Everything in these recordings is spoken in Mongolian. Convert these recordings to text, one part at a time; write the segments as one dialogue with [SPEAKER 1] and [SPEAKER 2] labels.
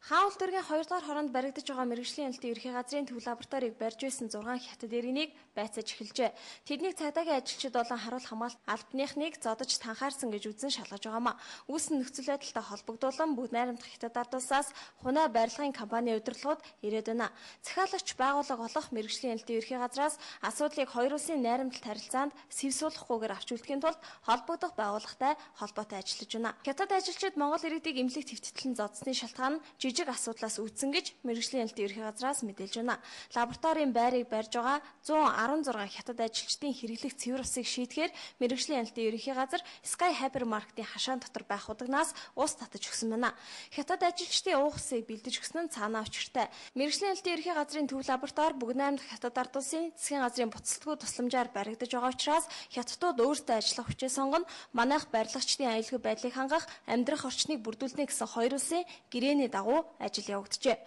[SPEAKER 1] Хаан улдургийн 2 дугаар хоронд баригдаж байгаа мэргэжлийн элдийн ерхий газрын төв лабораторийг барьж байсан 6 хятад иргэнийг байцааж эхэлжээ. Тэднийг цагдаагийн ажилчид болон харуул хамгаалалт албаныхныг зодож танхаарсан гэж үзэн шалгаж байгаамаа. Үүссэн нөхцөл байдалтай холбогдуулан бүгд найрамдах хятад ард улсаас хунаа барилгын компани удирдлагууд ирээд байна. Захиалагч байгууллага олох мэргэжлийн элдийн ерхий газраас асуудлыг хоёр улсын найрамдалт харилцаанд сэвсүүлэхгүйгээр авч үлдэхийн тулд холбогдох байгууллагатай холбоотой ажиллаж байна. Хятад ажилчид Монгол иргэдийг эмнэлэг твтгэлэн зодсны шалтгаан нь жижиг асуудлаас үүдсэн гэж мэргэжлийн элдийн ерхий газраас мэдээлж байна. Лабораторийн байрыг барьж байгаа 116 хятад ажилчдын хэрэглэх цэвэр усыг шийдэхээр мэргэжлийн элдийн ерхий газар Sky Hypermarket-ийн хашаан дотор байх удагнаас ус татаж өгсөн байна. Хятад ажилчдын уух усыг бэлдэж өгсөн нь цаанаа учиртай. Мэргэжлийн элдийн ерхий газрын төв лаборатори бүгд найрамдах хятад ард улсын засгийн газрын буцалтгүй тусламжаар баригдаж байгаа учраас хятадууд өөрсдөө ажиллах хүчээ сонгоно, манайх барилгачдын аюулгүй байдлыг хангах, амьдрах орчныг бүрдүүлнэ гэсэн хоёр улсын гэрээний дагуу ажил явагдажээ.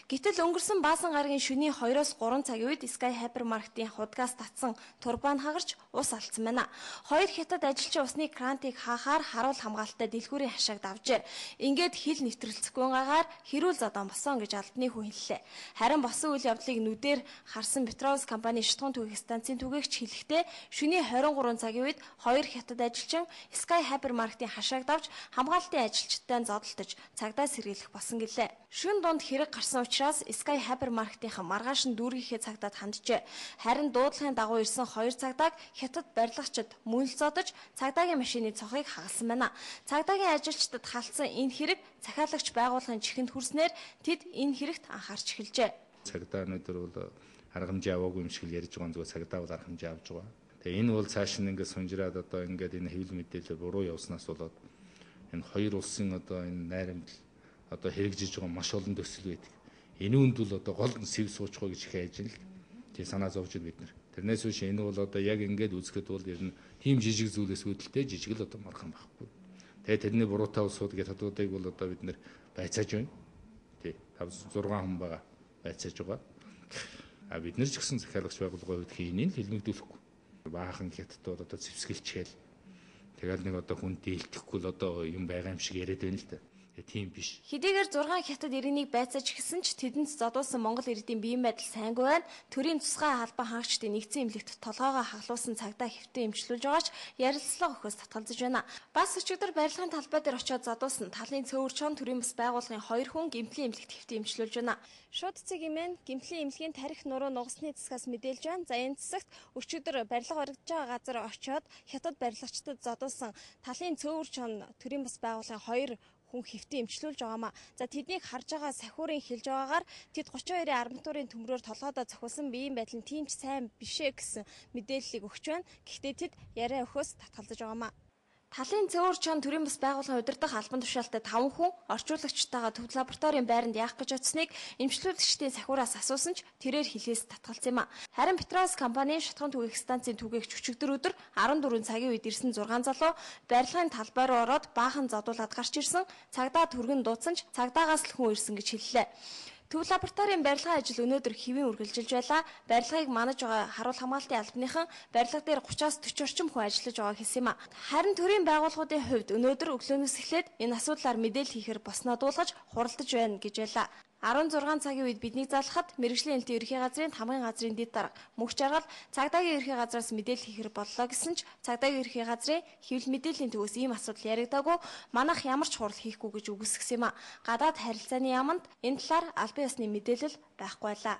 [SPEAKER 1] Гэтэл өнгөрсөн баасан гарагийн шөнийн 2-3 цагийн үед Sky Hypermarket-ийн худгаас татсан турбайн хагарч ус алдсан байна. Хоёр хятад ажилчин усны крантыг хаахаар харуул хамгаалалттай дэлгүүрийн хашааг давжээ. Ингээд хил нэвтрэлцэхгүй гагаар хэрүүл зодон босон гэж албаны хүн хэллээ. Харин босон үйл явдлыг нүдээр харсан Петроус компани шатгуун түүх станцын түгээгч хэлэхдээ шөнийн 23 цагийн үед хоёр хятад ажилчин Sky Hypermarket-ийн хашааг давж хамгаалалтын ажилчдтай зодолтож цагдаа сэргийлэх болсон гэлээ. Шөнө дунд хэрэг гарсан учраас Sky Hypermarket-ийн маргааш нь дүүргийнхээ цагдаад ханджээ. Харин дуудлагын дагуу ирсэн хоёр цагдааг хятад барилгачид мөн л зодож цагдаагийн машины цохыг хагалсан байна. Цагдаагийн ажилчдад халдсан энэ хэрэг захиалагч байгууллагын чихэнд хүрснээр тэд энэ хэрэгт анхаарч эхэлжээ.
[SPEAKER 2] Цагдаа өнөөдөр бол арга хэмжээ аваагүй юм шиг л ярьж байгаа зүгээр цагдаа бол арга хэмжээ авж байгаа. Тэгээ энэ бол цааш нь ингээд сунжраад одоо ингээд энэ хэвлэл мэдээлэл буруу явснаас болоод энэ хоёр улсын одоо энэ найрамдал одоо хэрэгжиж байгаа маш олон төсөл байдаг. Энэ үнд бол одоо гол сэв суучгаа гэж их айж байна л. Тийм санаа зовж бид нар. Тэрнээс биш энэ бол одоо яг ингээд үзэхэд бол ер нь тийм жижиг зүйлээс үүдэлтэй жижиг л одоо мархан байхгүй. Тэгээ тэрний буруутай улсууд гэж хадуудыг бол одоо бид нар байцааж байна. Тий 5-6 хүн байгаа байцааж байгаа. А бид нар ч гэсэн захиалагч байгууллагын хувьд хийнийг хэлмэгдүүлэхгүй. Баахан хятадууд одоо зэвсгэлчээл тэгэл нэг одоо хүн дийлдэхгүй л одоо юм байгаа юм шиг яриад байна л да. Тийм биш.
[SPEAKER 1] Хэдийгээр 6 хятад иргэнийг байцааж гисэн ч тэдэнд зодуулсан Монгол иргэдийн биеийн байдал сайнгүй байна. Төрийн тусгай албан хаагчдын нэгдсэн эмнэлэгт толгоогоо хаглуулсан цагдаа хэвтэн эмчлүүлж байгаач ярилцлага өгөхөөс татгалзаж байна. Бас өчигдөр барилгын талбай дээр очиод зодуулсан талын цөөвөр чон төрийн бас байгууллагын 2 хүн гэмтлийн эмнэлэгт хэвтэн эмчлүүлж байна. Шууд цэг имэн гэмтлийн эмнэлгийн тарих нуруу нугасны засгаас мэдээлж байна. За энэ засагт өчигдөр барилга баригдаж байгаа газар очиод хятад барилгачдад зодуулсан талын цөөвөр чон төрийн бас байгууллагын 2 хүн хэвтэн эмчлүүлж байгаамаа. За тэднийг харж байгаа сахиурын хэлж байгаагаар тэд 32-ийн арматурын төмрөөр толгойдоо зохиулсан биеийн байдал нь тийм ч сайн бишээ гэсэн мэдээллийг өгч байна. Гэхдээ тэд яриа өгөхөөс татгалзаж байгаамаа. Талын цөөвөр чон төрийн бас байгууллагын удирдах албан тушаалтай 5 хүн орчуулагчтайгаа төв лабораторийн байранд яах гэж очсныг эмчлүүлэгчдийн сахиураас асуусан ч тэрээр хэлээс татгалзсан юм а. Харин Петроус компани шатгуун түүх станцын түгээгч өчигдөр өдөр 14 цагийн үед ирсэн 6 залуу барилгын талбай руу ороод баахан зодуулаад гарч ирсэн. Цагдаа түргэн дуудсан ч цагдаагаас л хүн ирсэн гэж хэллээ. Төв лабораторийн барилгын ажил өнөөдөр хэвэн үргэлжилж байлаа. Барилгыг манаж байгаа харуул хамгаалтын албаныхан барилга дээр 30-аас 40 орчим хүн ажиллаж байгааг хэлсэн юм а. Харин төрийн байгууллагуудын хувьд өнөөдөр өглөөнөөс эхлээд энэ асуудлаар мэдээлэл хийхээр босноо дуулгаж хуралдаж байна гэж байлаа. 16 цагийн үед биднийг залхахад мэргэжлийн элдийн ерхий газрын хамгийн газрын дэд дарга мөнх жаргал цагдаагийн ерхий газраас мэдээлэл хийхээр боллоо гэсэн ч цагдаагийн ерхий газрын хэвлэл мэдээллийн төвөөс ийм асуудал яригдаагүй манайх ямар ч хурал хийхгүй гэж үгүйсгэсэн юм а. Гадаад харилцааны яамд энэ талаар албан ёсны мэдээлэл байхгүй байлаа.